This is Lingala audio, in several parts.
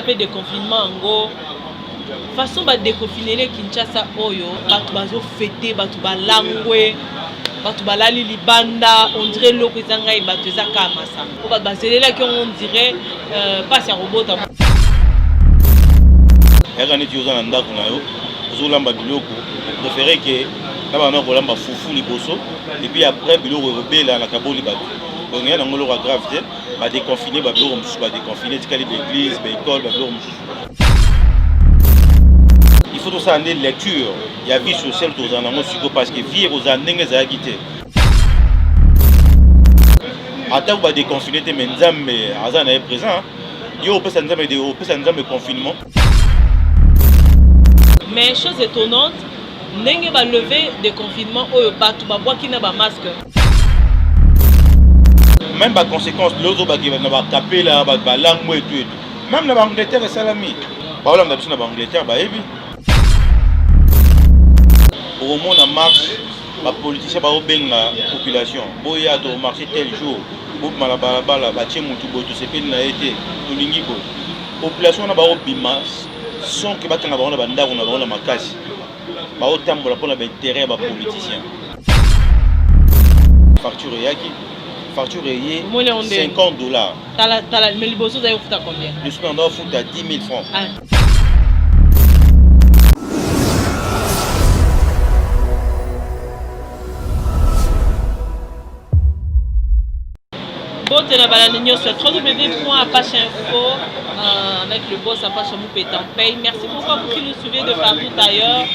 la paix de confinement en gros. Façon ba déconfiner les Kinshasa oyo, batu bazo fêter, batu balangwe, batu balali libanda, on dirait loko ezanga e batu ezaka masa. Ko ba bazelela ki on dirait passe ya robot. Yaka neti yoza na ndako na yo, ozolamba biloko, préféré que na ba na kolamba fufu liboso et puis après biloko rebela na kaboli batu. Donc il y a un grave grave, ba déconfiner ba biloko mususu ba déconfiner tikali l'église, ba école, ba biloko mususu. Il faut tout ça en lecture. Il y a vie sociale tous en amont parce que vie aux années ça a quitté. Attends vous va déconfiner tes menzam mais azan est présent. Yo peut ça nous confinement. Mais chose étonnante, n'enge va lever des confinements au batu ba bois qui n'a pas masque. Même par conséquence l'autre ba qui va taper là ba langue et tout. Même la Angleterre et salami. Par exemple d'habitude la Angleterre ba ebi. Au moment en marche, les politiciens vont la population. Si vous marché tel jour, vous avez la population n'a pas sans que vous intérêt des politiciens. Facture facture est $50. Mais les bosses, vous avez fait combien? Je suis en train de à 10 000 francs. Bon, tu as sur www.apache.info avec le boss Apache Moupetan Paye. Merci beaucoup pour qui nous suivez de partout ailleurs.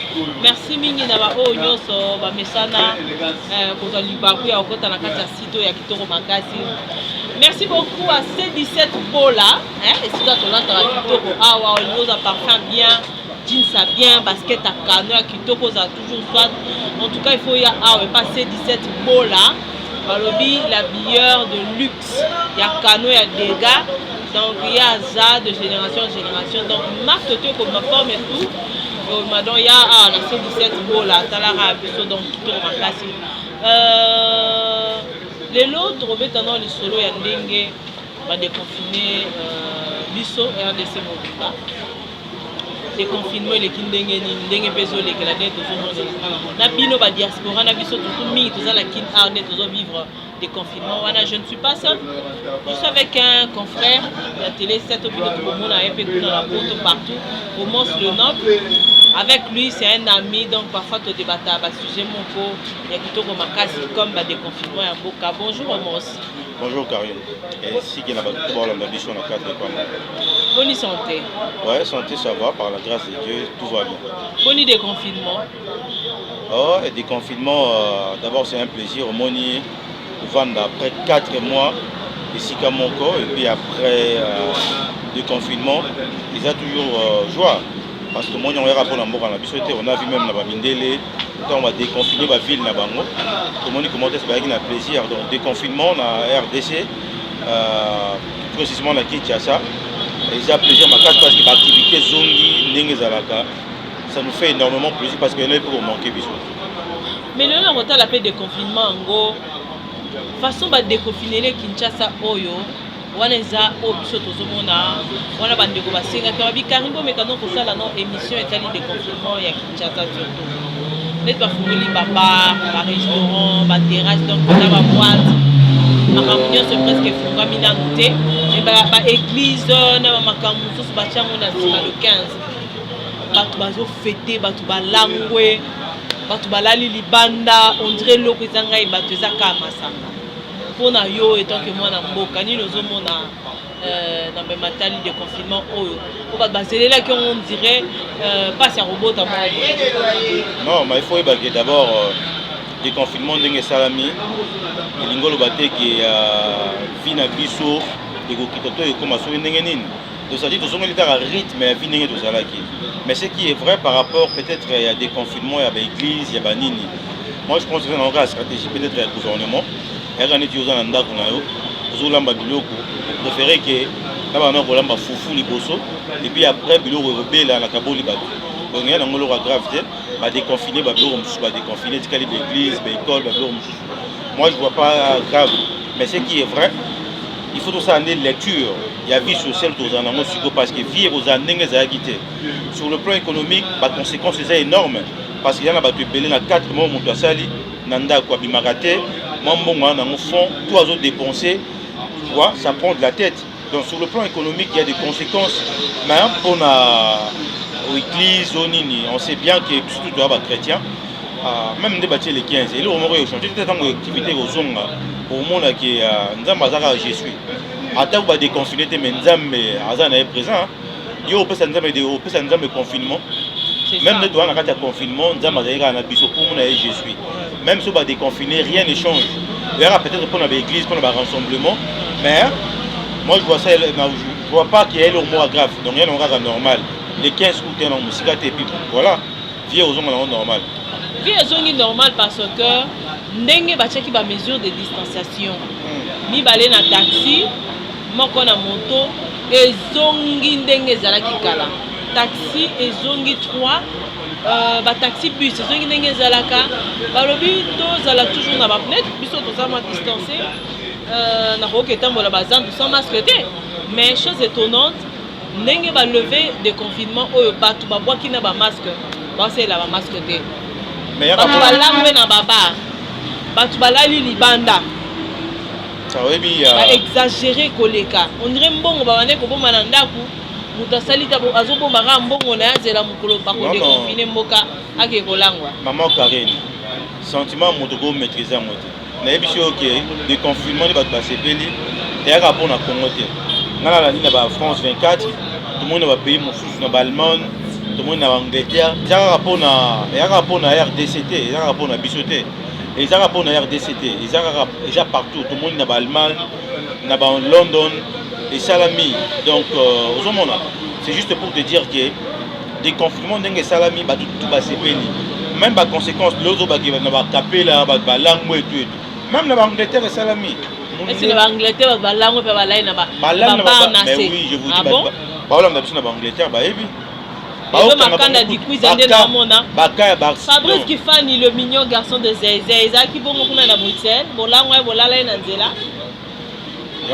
Merci Mingi Nava Onyoso, Bamesana, Kozalibaku, Yaokota Nakata Sito, Yakitoro Makasi. Merci beaucoup à C17 Bola. Et si tu as ton Kitoko, Awa, Onyosa a parfum bien, jeans à bien, basket à canoë, Kitoko a toujours soit. En tout cas, il faut y avoir pas C17 Bola. Balobi, l'habilleur de luxe, il y a Cano, il y a Dega, donc il y a ça de génération en génération. Donc, marque de comme ma forme et tout. Donc, il y a la C17 Bola, Talara Abisso, donc tout le classe. Les lots, trouver dans les solos, il y a Dengue, va déconfiner Bisso et RDC Mobile. Déconfinement les kindenge ni ndenge bezo les canadiens toujours na bino ba diaspora na biso tout mi tous la kin arne tous vivre des confinements wana je ne suis pas seul je suis avec un confrère de la télé 7 opinion pour mon a peu dans la porte partout au moins le noble avec lui c'est un ami donc parfois tu débattre à sujet mon co ya kitoko makasi comme ba déconfinement ya boka bonjour Amos. Bonjour Karine. Et si il y a la mission à 4 bonne santé. Ouais, santé ça va, par la grâce de Dieu, tout va bien. Bonne déconfinement. Oh, et déconfinement, d'abord c'est un plaisir. Moni vendre après 4 mois ici à mon corps et puis après déconfinement, ils ont toujours joie. Parce que moi on est rapport à la mission, on a vu même la Bamindele, quand on va déconfiner la ville, tout le monde commence à se faire plaisir. Donc déconfinement, on a RDC, précisément la Kinshasa. Et j'ai plaisir ma carte parce que l'activité zongi n'engezalaka, ça nous fait énormément plaisir parce qu'il y en a pour manquer bisous. Mais là on a la paix de confinement en gros. Façon de déconfiner les Kinshasa oyo. Wana eza obiso tozomona wana bandeko basenga ka bikaringo mekano ko sala non émission etali de confinement ya Kinshasa surtout net ba fungoli baba ba restaurant ba terrasse donc na ba boîte makambo c'est presque fungami na nute et ba église na ba makambo so ba chango na le 15 batu bazo fêter batu balangwe batu balali libanda on dirait loko ezanga e batu ezaka masanga pour yo étant que moi na mboka ni lozomona na be matali de confinement oyo ko ba bazelela ki on dirait passe ya robot à moi. Non mais il faut évacuer d'abord des confinements ndenge salami lingolo baté qui vina biso de kokita to e koma so ndenge nini donc ça dit to zonga litara rythme mais vie ndenge to zalaki mais ce qui est vrai par rapport peut-être il y a des confinements il y a des églises il y a banini moi je pense que c'est une stratégie peut-être du gouvernement. Il y a des gens qui ont des préféré que la fufu liboso et puis après biloko rebela na kaboli batu. Donc il y a un grave va déconfiner ba biloko mususu ba déconfiner tikali l'église, ba école, ba biloko mususu. Moi je vois pas grave mais ce qui est vrai il faut tout ça en lecture. il y a vie sociale parce que vie aux années sur le plan économique, les conséquences sont énormes parce qu'il y a des 4 mois où sali nanda quoi bimarate fond tout à dépenser, tu vois, ça prend de la tête. Donc sur le plan économique, il y a des conséquences. Mais pour l'église, on sait bien que surtout les chrétiens, même des bâtiments les 15, et là on aurait changé toute activité aux zones au monde qui est je suis. Attends va déconfiner mais Nzambe Azan est présent. Yo peut ça Nzambe confinement. Même de toi dans confinement Nzambe Azan na biso pour mon je suis. Même si on va déconfiner, rien ne change. Il y aura peut-être pour l'église, pour le rassemblement, mais moi je vois ça, je vois pas qu'il y ait le mot grave. Donc il y a un cas normal. Les 15 août dans musique et puis voilà, vie aux hommes normal. Vie aux hommes normal parce que ndenge bachaki ba mesure de distanciation. Ni balé na taxi moko na moto ezongi ndenge ezalaki kala taxi ezongi 3 ba taxi bus ezongi ndenge ezalaka balobi tozala toujours na ba fenêtre biso tozama distancé na koke tambola bazandu sans masque te mais chose étonnante ndenge ba lever de confinement oyo batu babwaki na ba masque basela ba masque te mais batu balangwe na baba batu balali libanda exagéré koleka on dirait mbongo babane ko bomana ndaku muta salita bo azoboma ka mbongo na yazela mukolo ba ko déconfiner mboka ake kolangwa maman Karine sentiment moto ko maîtriser moto na ebishi OK déconfinement ba basepeli et à rapport na Congo te ngala la nina ba France 24 tout le monde va payer mon sous na Allemagne tout le monde na Angleterre ya rapport na RDCT ya rapport na bisoté. Et ça rapport à RDCT, ils ont déjà partout, tout le monde n'a pas Allemagne, n'a pas London et Salami. Donc aux hommes c'est juste pour te dire que des confinements d'un Salami, bah tout va se payer. Même par conséquence, l'autre qui va pas taper là, bah langue et tout. Même la Angleterre et Salami. Est-ce que la Angleterre va langue et va là n'a pas. Mais oui, je vous dis bah on a besoin d'Angleterre, bah oui. Fabrice Kifani, le mignon garçon de Zézé, qui bon à la Bruxelles, bon là, ouais, voilà, là, Nanzela.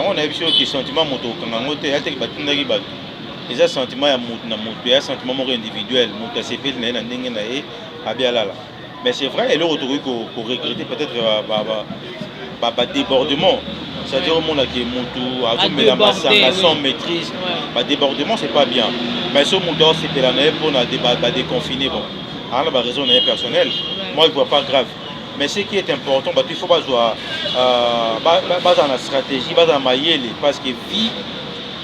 On a vu que sentiment moto, quand on a été battu, les sentiments il y a un sentiment individuel, mon CP, mais c'est vrai, et le retour pour regretter peut-être débordement. C'est-à-dire au monde qui est sans maîtrise, débordement c'est pas bien. Mais ce monde c'est l'année pour déconfiner. Bon, on a raison personnelle. Moi je vois pas grave. Mais ce qui est important, il faut pas jouer dans la stratégie, dans la maillelle, parce que vie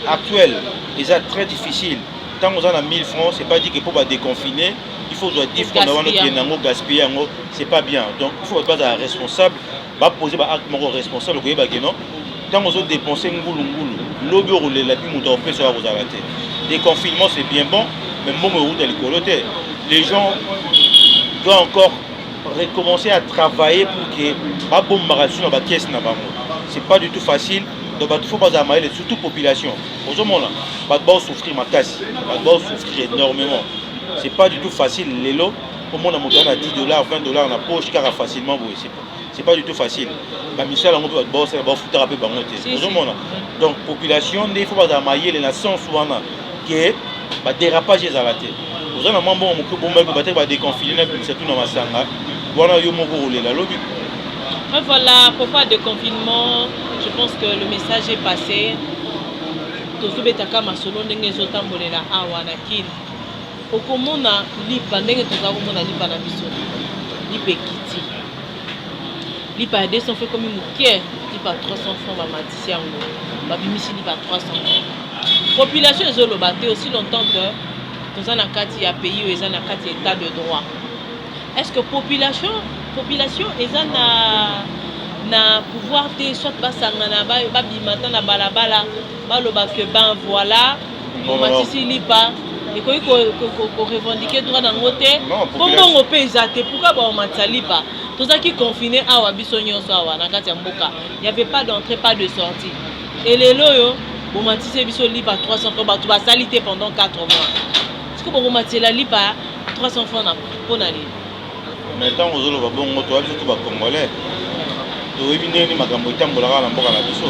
actuelle est très difficile. Tant qu'on a 1000 francs, c'est pas dit que pour déconfiner, il faut 10 francs d'avoir gaspiller, c'est pas bien. Donc il faut être responsable. Va poser un acte responsable quand on a dépensé un lobby ou les lapis moutons peut se avoir des confinements c'est bien bon mais les gens doivent encore recommencer à travailler pour que pas bon marathon dans la caisse n'a pas c'est pas du tout facile donc il faut pas amailler surtout population aux hommes là va souffrir ma casse va souffrir énormément c'est pas du tout facile les lots pour moi on a monté à $10 $20 dans la poche car facilement vous c'est pas du tout facile. Michel on peut bosser foutre un peu donc population il faut pas amailler les nations souvent que dérapage à la tête. Vous avez un bon peut déconfiner c'est tout dans ma sanga. Voilà yo moko rouler la lobby. Voilà pourquoi de confinement, je pense que le message est passé. Tozobetaka masolo ndenge ezotambolela awa na kini. Okomona lipa ndenge tozakomona lipa na biso. Lipa ekiti. Lipa à 200 fait comme une moukière, lipa à 300 francs, ma matisse yango, ma bimisi lipa à 300 francs. Population est le batté aussi longtemps que dans un kati a pays ou dans un kati état de droit. Est-ce que population est na pouvoir de soit basangana ba bimata na balabala ba lo ba que ben voilà, ma matisse lipa et ko revendiquer droit dans côté. Comment on peut exater pourquoi ba matissa lipa? Tout ça qui confiné à Wabisonio Sawa, Nakati Mboka. Il n'y avait pas d'entrée, pas de sortie. Et les loyaux, vous matissez Biso Lipa 300 francs, tu vas salité pendant 4 mois. Est-ce que vous matissez la Lipa 300 francs pour aller? Maintenant, vous allez voir bon moto, tout va congolais. toyebi ndenge makambo etambolaka na mboka na biso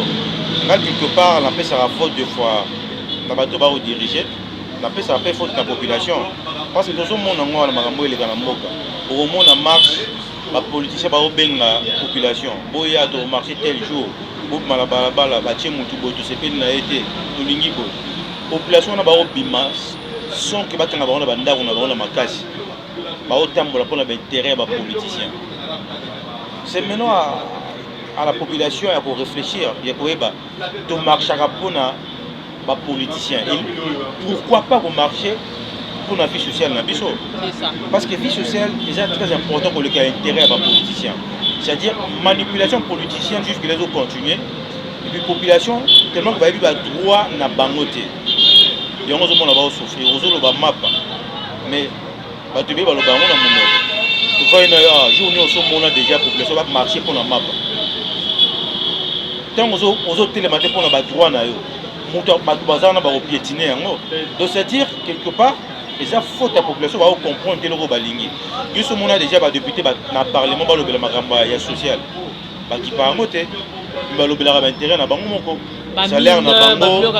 nga quelque part napesaka faute de fois na bato baodirige napesaka mpe faute na population parce que tozomona ngo wana makambo eleka na mboka okomona marche bapoliticien baobenga population boya tomarche tel jour bobima na balabala batie motu boye tosepeli na ye te tolingi boye population wana baobima sonke batanga bango na bandako na bango na makasi baotambola mpona baintérêt ya bapoliticien. C'est maintenant à la population à réfléchir, de marcher pour les politiciens. Et pourquoi pas marcher pour la vie sociale? Parce que la vie sociale est très important pour le cas intérêt à les politiciens. C'est-à-dire manipulation politicienne jusqu'à les autres continuer. Et puis population, tellement que vous avez droit à bangoter. Et on va souffrir, on va mapper. Mais vous avez le bango dans mon on a déjà population va marcher pour la map. Tant aux autres télématés pour la droit na yo. Piétiner. Donc c'est-à-dire quelque part, les fautes de la population va comprendre que le balingi. Nous sommes déjà député dans le parlement le magamba social. Qui par moté, le intérêt na bango moko. Salaire na bango.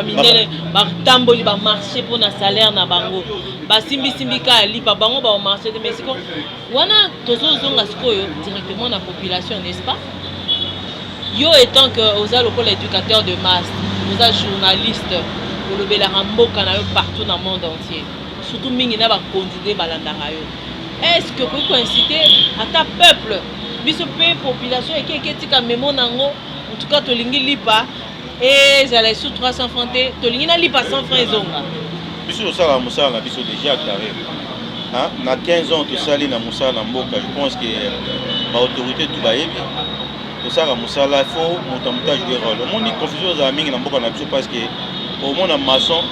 Tamboli ba marché pour na salaire na bango. Basimbi simbika ali pa bango ba marché de Mexico. Wana tozozonga sikoyo directement na population, n'est-ce pas? Yo étant que oza lokola éducateur de masse, oza journaliste, pour le belaramboka na yo partout dans le monde entier. Surtout mingi na ba candidat balandanga yo. Est-ce que vous inciter à ta peuple, biso pe population et qui tika memo nango, en tout cas tolingi lipa et zala sous 300 francs te tolingi na lipa 100 francs zonga. Biso sala musala biso déjà carré. Hein, na 15 ans to sali na musala mboka, je pense que l'autorité tout bayebi. To sala musala faut montamuta jouer rôle. Mon ni confusion za mingi na mboka na biso parce que au monde na maçon,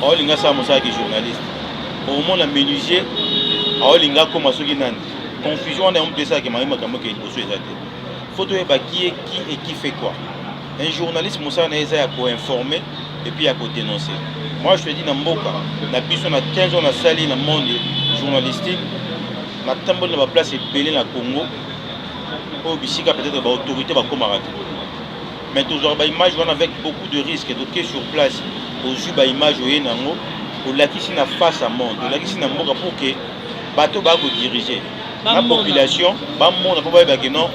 au linga sa musala qui journaliste. Au monde na menuisier, au linga comme soki nani. Confusion on est un peu ça que maïma comme que bosso ezate. Faut to ba qui est qui et qui fait quoi. Un journaliste musala na eza pour informer et puis à dénoncer. Moi je te dis dans mboka, na biso na 15 ans na sali na monde journalistique, na tamboli na place ebele na Congo. Au bisika peut-être ba autorité ba komarate. Mais toujours ba image on avec beaucoup de risques donc sur place au ju ba image oye nango au lakisi na face à monde, au lakisi na mboka pour que bateau ba go diriger. La population ba monde pas ba que non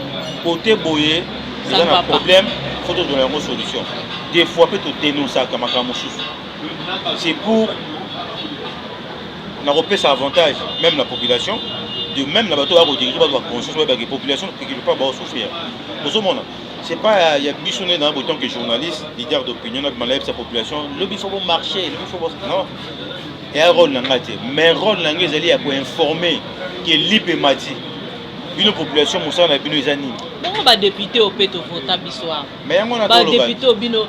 côté boyer, il y a un problème, faut donner une solution. Des fois peut dénoncer comme c'est pour n'avoir pas avantage même la population. De même la bateau à diriger la conscience de la population qui ne peut pas souffrir. C'est pas il y a bichonné dans le bouton que journaliste, leader d'opinion, malade sa population, le il faut marcher, le il faut non. Et un rôle l'angate, mais rôle l'angate c'est à pour informer que l'IP mati. Une population moussa na bino ezani. Bon ba député au péto vota bisoir. Mais on a ba député au bino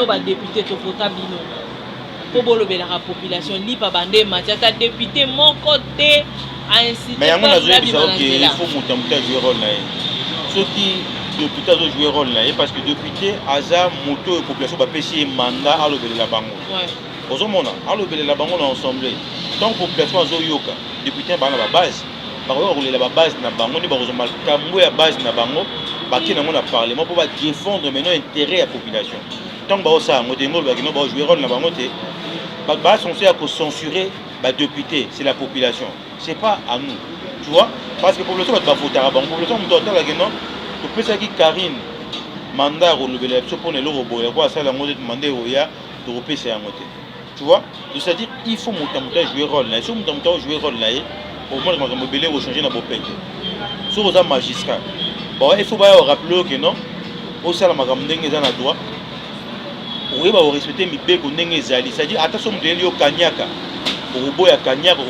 ba député to vota bino. Po bolo bela la population lipa bande mati ta député mon côté. Mais il faut jouer rôle là. Ceux qui députés doivent jouer rôle là parce que député hasard moto et population va payer mandat à l'obéli la bango. Aux hommes à l'obéli la bango ensemble. Tant population zo yoka député ba na base. Ba ko rouler la base na bango ni ba ko mal kamwe ya base na bango ba ki na mon parlement pour défendre maintenant intérêt à population. Tant ba ça mo dengo ba ki no ba jouer rôle na bango te ba censé à censurer ba député, c'est la population. C'est pas à nous. Tu vois? Parce que la population va voter à la population doit dire que non. Tu peux ça qui Karine mandat au lever la pour les loro boya quoi ça la mode demander au ya de repasser à monter. Tu vois? C'est-à-dire il faut monter jouer rôle là. Si monter jouer rôle là, au moins quand mobiler au changer na bopé. Sur aux magistrats. Bon, il faut pas rappeler que non. Au sala magam ndenge za na droit. Oui, bah respecter mi beko ndenge zali. C'est-à-dire attention de lio kanyaka. Au boya kanyaka.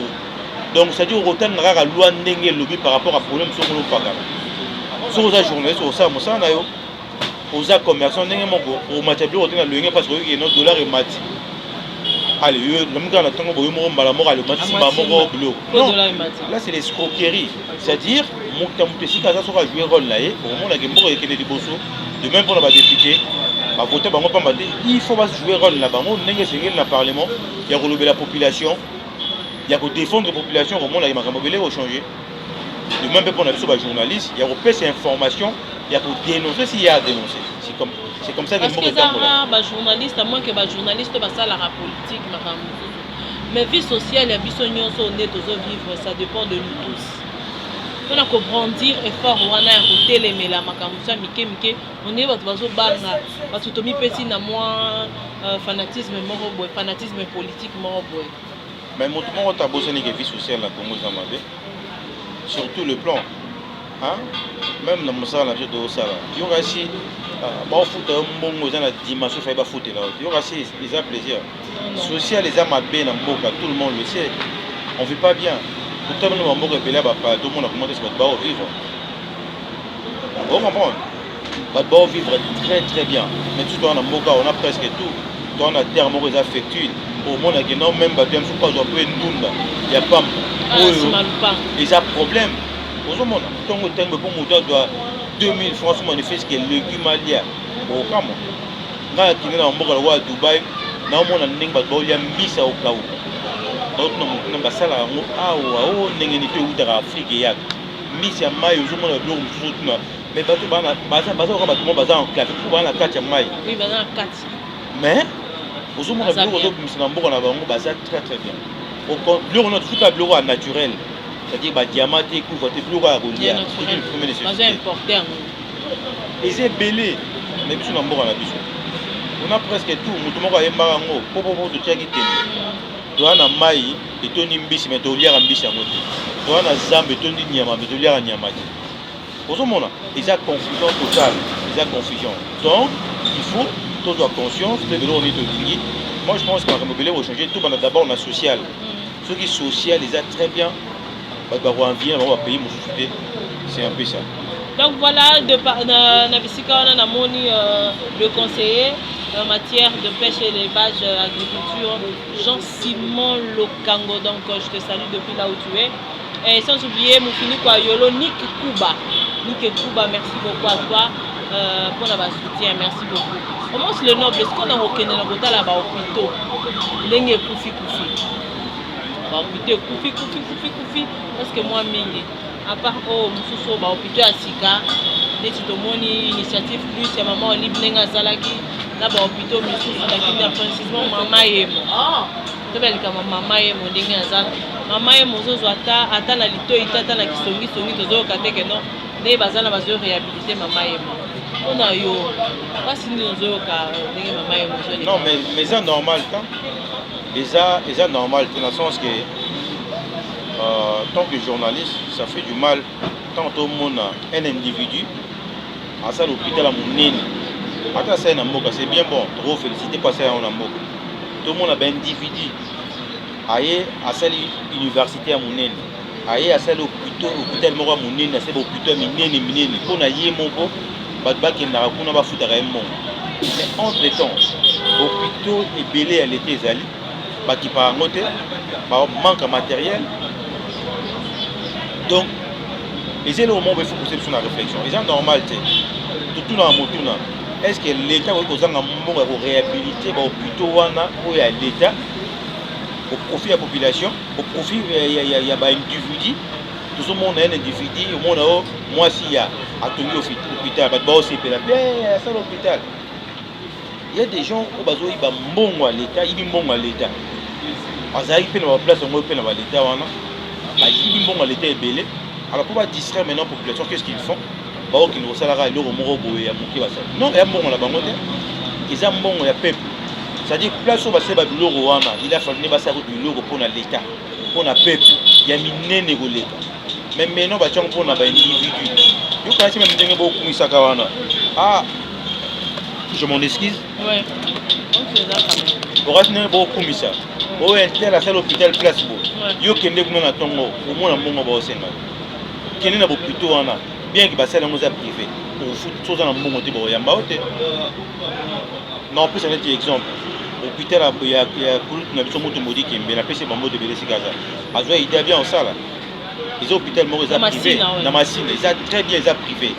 Donc c'est-à-dire autant la loi ndenge lobby par rapport à problème sur le pagana. Sur aux journalistes au ça mosa na yo. Aux commerçants ndenge moko au matériel au tena loinge parce que y a notre dollar et mati. Allez, le monde a tango boyo mo mbala moko le mati ba moko bilo. Non. Là c'est l'escroquerie. C'est-à-dire mon tamutesi kaza so jouer rôle là et au monde la gembo et kene liboso. De même pour la député ba voter bango pamba il faut pas jouer rôle là bango ndenge sengel na parlement il y a relever la population. Il y a pour défendre la population au monde il y a makambo belé au changer. De même pour na biso ba journaliste, il y a repère ces informations il y a pour dénoncer s'il y a à dénoncer. C'est comme ça que parce que ça rare journaliste à moins que journaliste ça la politique mais vie sociale et vie nyonso on est vivre ça dépend de nous tous. On a brandir effort wana ya kotelemela makambo ça mike on est bato bazobanga bato tomi pesi na moi fanatisme moko boy fanatisme politique moko boy. Mais mon tout monde a besoin de vie sociale na Congo Zambie. Surtout le plan. Hein? Même dans mon salon, je dois ça. Il y aura aussi bon foot bon dans la dimension fait pas foot là. Il y aura aussi les a plaisir. Social les a mabé dans Mboka, tout le monde le sait. On vit pas bien. Pourtant nous Mboka là pas tout le monde a commencé à se vivre. Vous comprenez? Pas vivre très très bien. Mais tout dans Mboka on a presque tout. Dans la terre Mboka est affectueux. Au monde qui non même pas bien faut pas jouer une bunda. Il y a pas ils a problème. Aux hommes, tant que tu pour monter doit 2000 francs manifeste que légumes alia. Au camp. Là qui est dans le Dubaï, na mona ninga ba ya mbisa au kaou. Donc na basala ngo awa ndenge ni pe utara Afrique ya. Mbisa mai uzomona bilo mfutuna. Mais bato bana baza ko bato baza en classe pour bana kati mai. Oui, baza en 4. Mais uzomona bilo ko misina mboka na bango baza très très bien. Au bio on a tout à bio naturel. C'est-à-dire que diamant et couvre tes plus rares c'est important. Et c'est belé, mais puis on a on a presque tout. Nous avons un marango, popo de tchaki tenu. Tu as un maï et ton imbis, mais tu as un bis à côté. Tu as un zambe et ton inyama, mais tu as un nyamati. Pour ce moment, il y a confusion totale. Il y a confusion. Donc, il faut que tu sois conscient de ce que l'on est au. Moi, je pense qu'on va changer tout. D'abord, on a social. Ce qui est social, ils a très bien. C'est un peu ça. Donc voilà, le conseiller en matière de pêche et élevage, agriculture, Jean-Simon Lokango. Donc je te salue depuis là où tu es. Et sans oublier Moufini Kwayolo, Nick Kuba. Nick Kuba, merci beaucoup à toi pour notre soutien. Merci beaucoup. Comment c'est le noble? Est-ce qu'on a reconnu le côté là-bas au plutôt? Lengue Koufi. Koufi parce que moi mingi à part mususu ba hôpital ya sika neti tomoni initiative plus ya maman libre nenga zalaki na ba hôpital mususu lakini précisément mama yemo tobelika mama yemo ndenge azala mama yemo zozo ata na litoi ata na kisongi tozoyoka te ke non nde bazala bazo réhabiliter mama yemo ona yo basi nini ozoyoka ndenge mama yemo non mais c'est normal quand c'est normal dans le sens que tant que journaliste, ça fait du mal tant au monde un individu à ça l'hôpital à mon nez. C'est bien bon, trop félicité passer à mon tout le monde a un individu aïe à celle université à mon nez. Aïe à celle hôpital mort à mon nez, à celle hôpital miné pour naïe mon beau, badba qui n'a pas foutu à un monde. Mais entre temps, hôpital et belé à l'été zali, qui par côté, manque de matériel. Donc, c'est le moment où il faut pousser sur la réflexion. C'est normal, tout dans le est-ce que l'État va réhabiliter plutôt l'État au profit de la population, au profit de l'individu? Tout le monde est un individu, au monde moi si il y a attendu l'hôpital, c'est l'hôpital. Il y a des gens qui ont besoin de l'État, ils ont besoin de l'État. Parce qu'ils ont place où ils ont l'État. Ils vont l'état est belé. Alors pour distraire maintenant la population, qu'est-ce qu'ils font? Ils vont salaire l'euro moro boye à monter ça. Non, ils ont bon la banque. Ils ont bon la peuple. C'est-à-dire place où va se battre l'euro wana, il a fallu pas ça de l'euro pour l'État, pour le peuple. Il y a miné négocié. Mais maintenant va tiens pour un individu. Vous connaissez même des beaucoup comme ça kawana. Ah, je m'en excuse. Ouais. On fait ça quand même. Vous connaissez beaucoup comme ça. Oh, tel à l'hôpital place beau. Yo kende kuna na tongo, au moins mbongo ba osenga. Kende na hôpital wana, bien que basala ngoza privé. Pour foot chose na mbongo te ba yamba ote. Non, plus un autre exemple. Hôpital a pour na biso moto modi kembe na pese bambo de belesi kaza. Azwa idée bien en sala. Les hôpitaux mo za privé, na machine, ils a très bien za privé.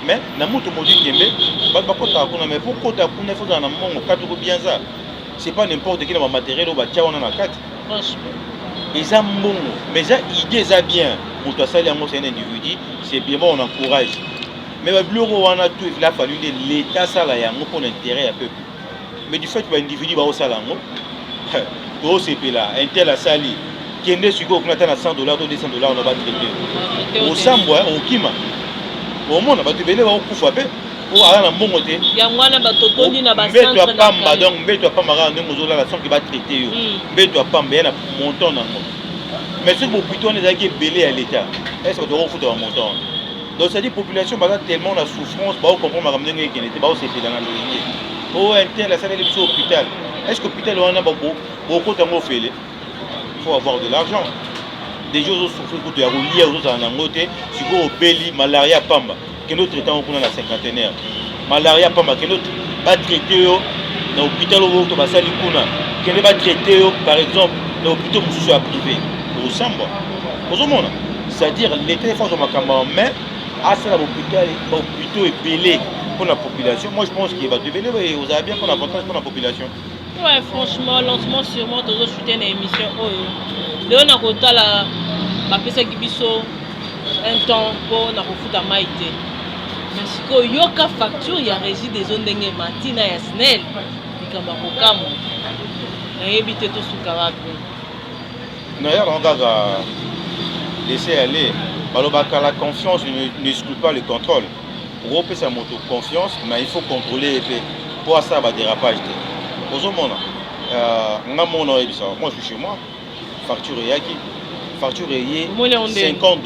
Mais na moto modi kembe, ba kota kuna mais pour kota kuna faut na mbongo katu ko bien ça. C'est pas n'importe quel matériel au batia on en a 4. Ils ont bon, mais ça idée ça bien. Pour toi ça c'est un individu, c'est bien bon on encourage. Mais le bureau on a tout, il a fallu que l'État ça là yango pour l'intérêt à peuple. Mais du fait que l'individu va au salango, au CP là, un tel a sali, qui est né sur quoi on a 100 $, 200 $, on va traiter. Au Sambwa, au Kima, au monde, on va te béler au Koufapé, au Arana Mongoté. Il y a un batotoni na bassin. Mais toi pas madame, mais toi pas marra, nous nous la son qui va traiter. Mais toi pas bien montant dans le. Mais ce que vous plutôt on est allé belé à l'État. Est-ce que tu vas foutre un montant? Donc ça dit population bah tellement la souffrance, bah on comprend ma ramener qui n'était pas au CP dans la ligne. Oh un tel la salle de l'hôpital. Est-ce que l'hôpital on a beaucoup de temps fait? Il faut avoir de l'argent. Des gens qui souffrent pour te relier aux autres en angoté, si vous au Béli, malaria pamba, que nous traitons pour la cinquantenaire. Malaria pamba, que nous va traiter dans l'hôpital où vous avez sali kuna, que nous va traiter par exemple dans l'hôpital où vous êtes privé. Au Samba. Au monde. C'est-à-dire l'État est fort sur ma caméra, mais à ça l'hôpital est belé pour la population. Moi je pense qu'il va devenir et vous avez bien pour l'avantage pour la population. Ouais, franchement, lentement, sûrement, tu as shooté une émission. Léon a côté la pesa kibiso un temps pour na refuta maïté. Mais si ko yoka facture ya régie des zones d'engé matina ya snel, ikamba kokamo. Na yebite to sukarape. Na ya rongaga laisser aller. Balobaka la confiance n'exclut pas le contrôle. Pour opérer sa moto confiance, mais il faut contrôler pour ça va dérapage. Moi je suis chez moi, facture yaki, facture est 50 $.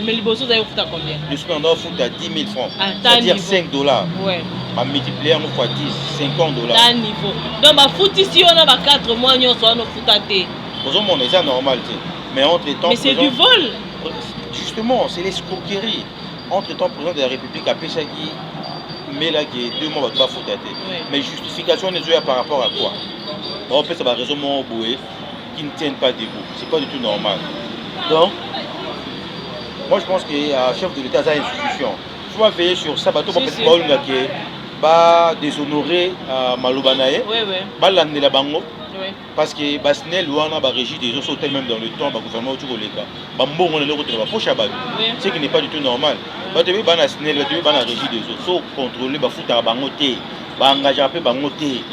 Mais le bosso d'ailleurs coûte combien? Le standard fout à 10 000 francs, c'est-à-dire 5 $. Ouais. Ma multiplier une fois 10, 50 $. T'as niveau. Donc ma foot ici on a 4 mois on soit nos foot à thé. C'est normal, mais entre temps. Mais c'est du vol. Justement, c'est l'escroquerie. Entre temps, président de la République a Pessagi. Mais là, qui est 2 mois, va foutre à tête. Mais justification des par rapport à quoi? On peut savoir raisonnement qui ne tiennent pas debout. C'est pas du tout normal. Donc, moi je pense que chef de l'État a une institution. Il faut veiller sur ça. Bateau qui va déshonorer Malobanaye. Va l'amener la bango. Parce que Basnel ou a régi des autres même dans le temps, le gouvernement autour de l'État. Bambo on est là la poche à Badou. Ce qui n'est pas du tout normal. Bah tu veux ban Basnel, tu veux ban la régie des autres. Faut contrôler bah foutre à bangoté, bah engager un peu bangoté.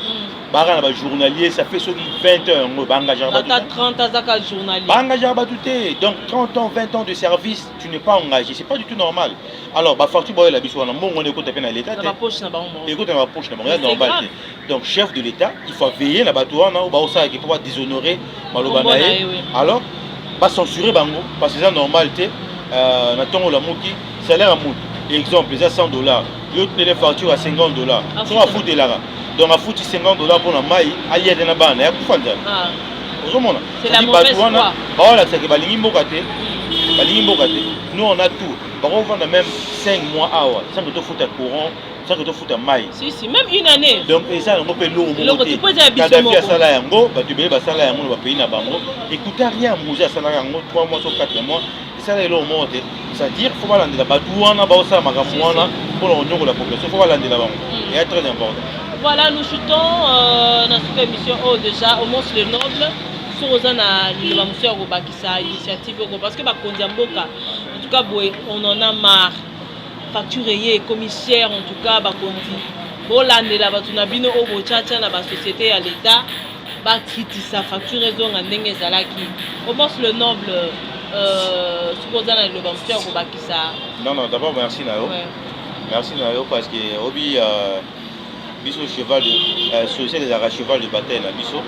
Bah un journalier, ça fait 20 heures, bah engager un peu. 30 ans à journalier. Bah engager un peu. Donc 30 ans, 20 ans de service, tu n'es pas engagé. C'est pas du tout normal. Alors bah facture boy la bisou, on écoute à peine à l'État. Écoute dans ma poche, c'est normal. Donc chef de l'État, il faut veiller la batouana ou bah qui peut déshonorer Malobanaye. Alors pas censurer bango parce que c'est normal n'attend la mouki salaire à mout. Exemple les 100 $, l'autre les factures à 50 $. Sont à foutre là. Donc à foutre 50 $ pour la maille, allié de la banane, à coup fanda. C'est la mauvaise foi. Voilà, c'est que balingi mbokate. Nous on a tout. Par contre on a même 5 mois sans que tu foutes à courant. Ça que tu fous ta maille. Si, même une année. Donc, et ça, on peut l'eau. Tu peux dire à Kadhafi a salaire en go, tu peux salaire en go, va payer na bango. Écoute, rien, Moussa salaire en go, 3 mois sur 4 mois. Et ça, là, l'eau monte. C'est-à-dire qu'il faut pas l'aller là-bas. Tout on a basa, magamoana, pour l'on la population. Il faut pas l'aller là-bas. C'est très important. Voilà, nous chutons dans cette émission déjà, au moins le noble. Sur Ozana, il va nous faire au initiative parce que Kondiamboka, en tout cas, on en a marre. Facturier, commissaire, en tout cas, Bolande la batunabino au bochacha na ba société à l'État, ba kitisa facture raison en ndenge zalaki. Comment le noble supposant le banquier au bakisa. Non, d'abord merci Nao. Merci Nao parce que Obi biso cheval de société des cheval de bataille na biso.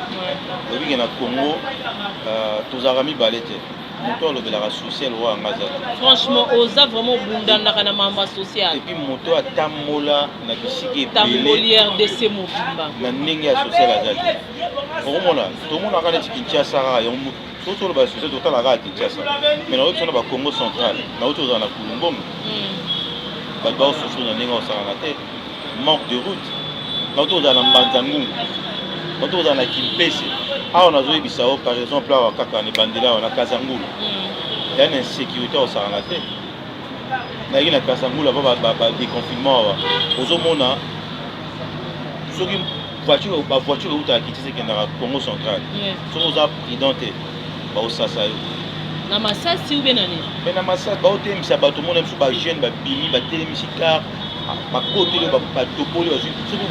Obi na Congo tous arami balete. Moto le la social ou en Gaza. Franchement, osa vraiment bunda na mama social. Et puis moto a tamola na bisiki tamolière de ces mots na ninga social azaki. Omona, tout le monde a regardé Kinshasa ya surtout le société total a regardé Kinshasa. Mais nous sommes au Congo central, na autre dans la Kulumbom. Ba ba souffrir na ninga osana te. Manque de route. Na autre dans la Mbanzangu. Quand on a Kimpese, on a joué Bissau par exemple, là, on a Bandela, on a Kazangulu. Il y a une insécurité au Saranaté. Il y a une Kazangulu, il y a des déconfinements. Aux hommes, ceux qui voiture où tu as quitté, c'est qu'il y a Congo central. Ceux qui ont pris dans tes au Sasayo. Na masasi ou bien nani? Mais na masasi ba ote misa ba tout monde mso ba jeune ba bimi ba télémisi car ba côté le ba topoli ba surtout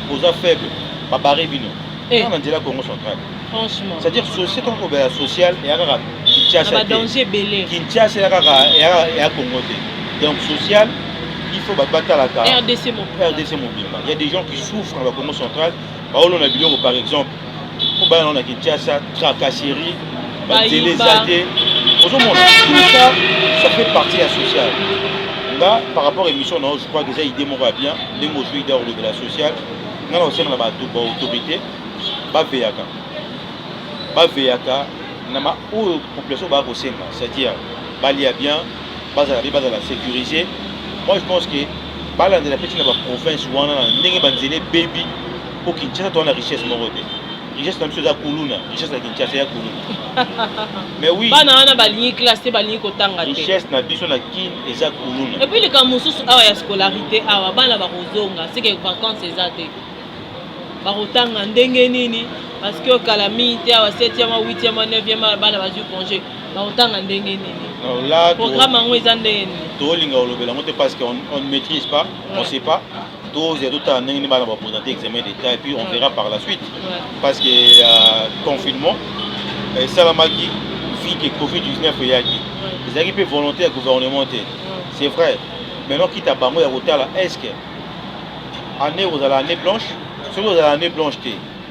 boza faible ba barré bino. On a dit la Congo central. Franchement. C'est-à-dire société comme la sociale et à Kinshasa. Ba danger belé. Kinshasa et à Congo. Donc social, il faut battre la carte. RDC mobile. Il y a des gens qui souffrent dans la Congo centrale. On a vu par exemple, on a Kinshasa, tracasserie, télésadé. Tout ça, ça fait partie de la sociale. Là, par rapport à l'émission, je crois que ça, il démarre bien. Les mots joués d'or de la sociale. Nous avons aussi l'autorité. VAK. Nama ou population ba kosenga, c'est-à-dire balia bien, bazala sécurisé. Moi je pense que bala de la petite province ou wana ndenge banzele baby pour Kinshasa to na richesse morote. Richesse na chose à Kuluna, richesse na Kinshasa ya Kuluna. Mais oui. Bana wana balingi classé balingi kotanga te. Richesse na biso na kin eza Kuluna. Et puis les kamususu awa ya scolarité awa bana ba kozonga, c'est que vacances ezate. Barotanga ndenge nini parce que calamité à 7e, 8e, 9e bana bazu congé barotanga ndenge nini. Là programme ngo ezande to linga olobela mote parce qu'on ne maîtrise pas, on sait pas. Tous et tout à ndenge bana ba présenter examen d'état et puis on verra par la suite. Parce que confinement et salamaki vie que Covid-19 yaki. Les équipes volontaires gouvernementales. C'est vrai. Maintenant quitte à bango ya hôtel est-ce que année vous allez année blanche si vous avez l'année blanche,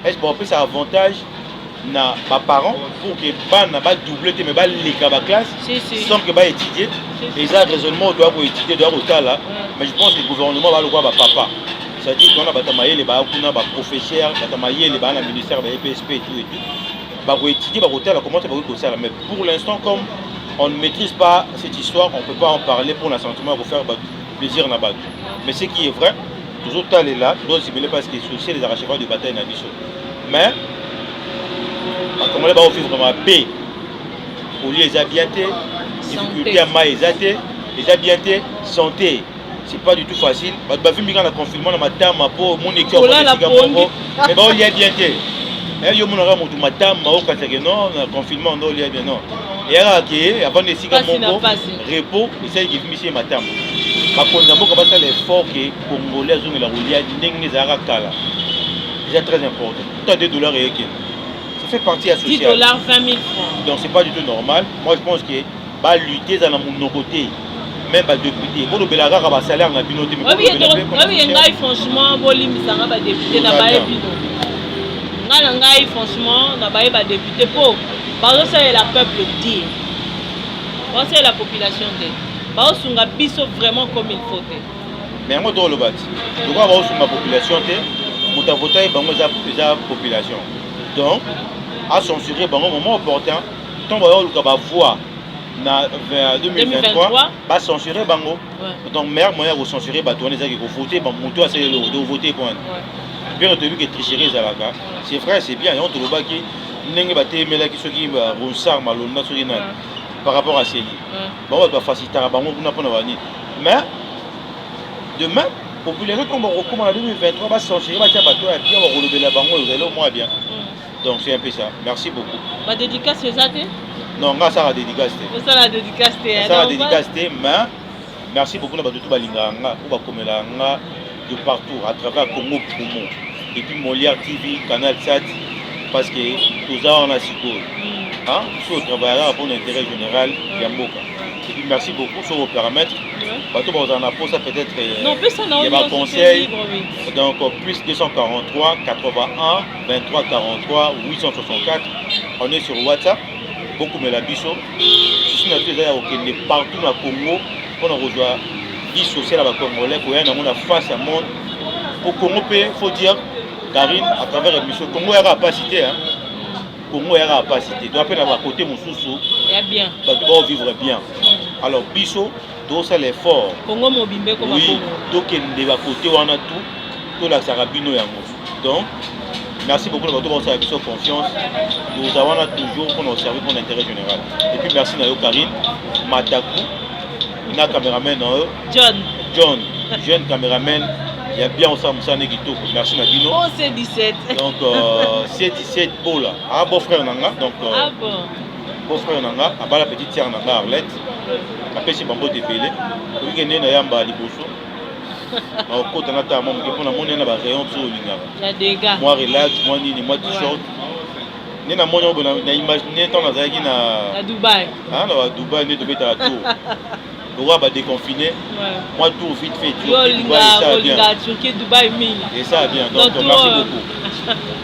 est-ce qu'on peut ça avantage na parents pour que bana ba doubler mais ba les classe sans que ba étudier et ça raisonnement doit étudier doit là mais je pense que le gouvernement va le voir papa c'est-à-dire qu'on a batamaye les ba kuna ba professeur batamaye les ba na ministère ba EPSP et tout ba étudier ba hôtel comment ça va ça mais pour l'instant comme on ne maîtrise pas cette histoire on peut pas en parler pour l'assentiment pour faire plaisir na ba mais ce qui est vrai toujours aller là, doit simuler parce que c'est les arrachements de bataille dans l'issue. Mais, comme on va vivre vraiment paix, au lieu des habiletés, difficultés à maïs, les habiletés, santé, c'est pas du tout facile. Je vais vivre dans le confinement, dans ma dame, ma peau, mon équipe, mais bon, il y a habileté. Il y a ma dame, ma peau, non, le confinement, non, il y a bien, non. Et avant de s'y faire mon repos, il s'agit de finir ma dame. Par contre, c'est l'effort que les Congolais ont c'est très important. Tout à 2 dollars et ça fait partie de la société. 10 dollars, 20 000 francs. Donc c'est pas du tout normal. Moi je pense que va lutter dans mon côté. Même pas député. Pour le Bélaga, il va salaire dans la binote. Oui, franchement, Bolim, ça va député dans la binote. Franchement, on va député pour. Parce que c'est la peuple dit. Parce que c'est la population dit. Parce que biso vraiment comme il faut. Mais moi dans le bâti. Pourquoi on sur ma population té muta voter bango za population. Donc à censurer bango moment opportun tant ba luka ba voix na 2023 ba censurer bango. Donc maire moyen de censurer ba tourner ça qui ko voter ba muto à c'est le voter point. Bien entendu que tricherie zalaka. C'est vrai, c'est bien on te le baki ndenge ba temela ki soki ba ronsar malona soki na par rapport à Céline. Bon, on va faciliter à Bango pour nous. Mais demain, la population comme on recommande en 2023 va censurer, va faire bateau et puis on va relever la Bango, vous allez au moins bien. Donc c'est un peu ça. Merci beaucoup. Ma dédicace c'est ça? Non, ça la dédicace. Ça la dédicace. Ça la dédicace, mais merci beaucoup pour tout balinga, pour bakomela de partout à travers Congo Promo et puis Molière TV, Canal 7 parce que tout ça on a si cool. Hein, sur le travail pour l'intérêt général Yamboka. Et puis merci beaucoup sur vos paramètres. Bateau vous en a pour ça peut-être. Non, plus ça il y a un conseil. Donc plus 243 81 23 43 864. On est sur WhatsApp. Beaucoup mais la biso. Je suis partout dans le Congo. On a rejoint vie sociale avec les Congolais pour y avoir face à monde. Pour Congo, il faut dire, Karine, à travers l'émission, Congo a capacité. Congo a capacité. Tu appelles à côté mon sous-sous. Bien. Tu vas vivre bien. Alors, Bisso, tout ça l'effort. Congo mobimbe comme oui, donc il va côté on a tout la sarabino yango. Donc, merci beaucoup de votre confiance. Nous avons toujours pour nos services pour l'intérêt général. Et puis merci à Karine, Mataku, na caméraman John, jeune caméraman. Il y a bien ensemble ça Negito. Merci Nadino. Oh c'est 17. Donc c'est 17 beau là. Ah bon frère Nanga. Donc ah bon. beau-frère nanga abala petite sœur nanga Arlette apesi bango tepele okende na yamba liboso okota na ta momo mpona moni na ba rayon so lingaka ya dégâts moi relax moi nini moi t-shirt ni na moni na imaginer tant nazalaki na Dubaï na Dubaï ne tobeta tour Laura va déconfiner. Moi, tout vite fait. Dubaï, et ça bien. Donc, merci beaucoup.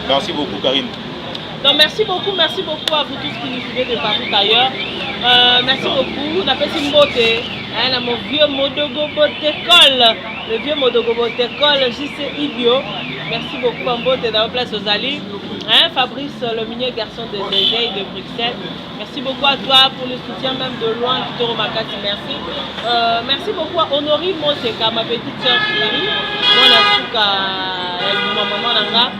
Merci beaucoup, Karine. Donc, merci beaucoup à vous tous qui nous suivez de partout ailleurs. Merci beaucoup. On appelle ça une beauté. Mon vieux Modogo Botécole. Le vieux Modogo Botécole, JC Idio. Merci beaucoup, en beauté d'avoir place aux alliés. Fabrice, le mignon garçon de Zézé de Bruxelles. Merci beaucoup à toi pour le soutien même de loin, Kitoro Makati, merci. Merci beaucoup à Honorine Moseka, ma petite soeur chérie. Mon maman Nanga.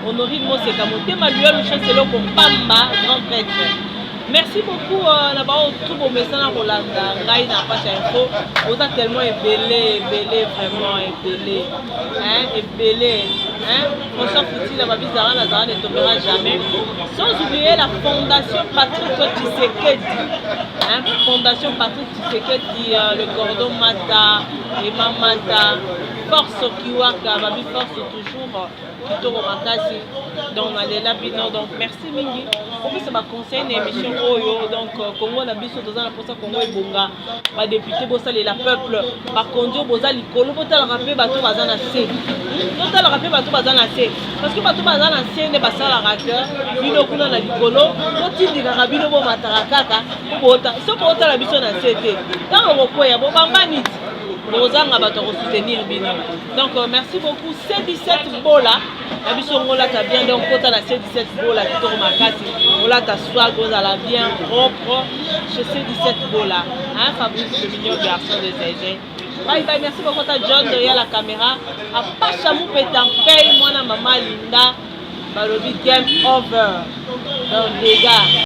Honorine Moseka, mon thème à lui, le chef c'est le Pamba, grand prêtre. Merci beaucoup là-bas, tout vos messages à Rolanda, Rai n'a pas info. Vous êtes tellement ébélé, vraiment ébélé. Ébélé. François Fouti, la Babi Zara, Nazara ne tombera jamais. Sans oublier la Fondation Patrick Tshisekedi. Fondation Patrick Tshisekedi, le cordon Mata, Emma Mata, Force Kiwaka, Babi Force toujours, Kitoro Makasi. Donc, on est là, donc merci Mingi. En plus, ça m'a conseillé une émission Oyo. Donc, Congo, on a vu sur pour ça Congo et Bonga. Ma député, Bossa, et la peuple. Par contre, Bossa, l'icolo, Bossa, le rappel, Bato, Bazan, assez. Bossa, le rappel, Bato, Bazan, assez. Parce que Bato, Bazan, assez, n'est pas ça, la raqueur. Bino, Kuna, la l'icolo. Quand il dit que Rabino, Bo, Matarakaka, Bota, ce Bota, la mission, assez. Dans le repos, il y a Bobambanit. Donc merci beaucoup. C17 Bola. La mission Bola t'as bien donc quand la C17 Bola qui tourne ma case. Bola ta swag à la bien propre chez C17 Bola. Fabrice le mignon garçon de Zézé. Bye bye, merci beaucoup à John derrière la caméra. À Pachamou Pétampey, moi na maman Linda. Balobi game over. Donc les gars.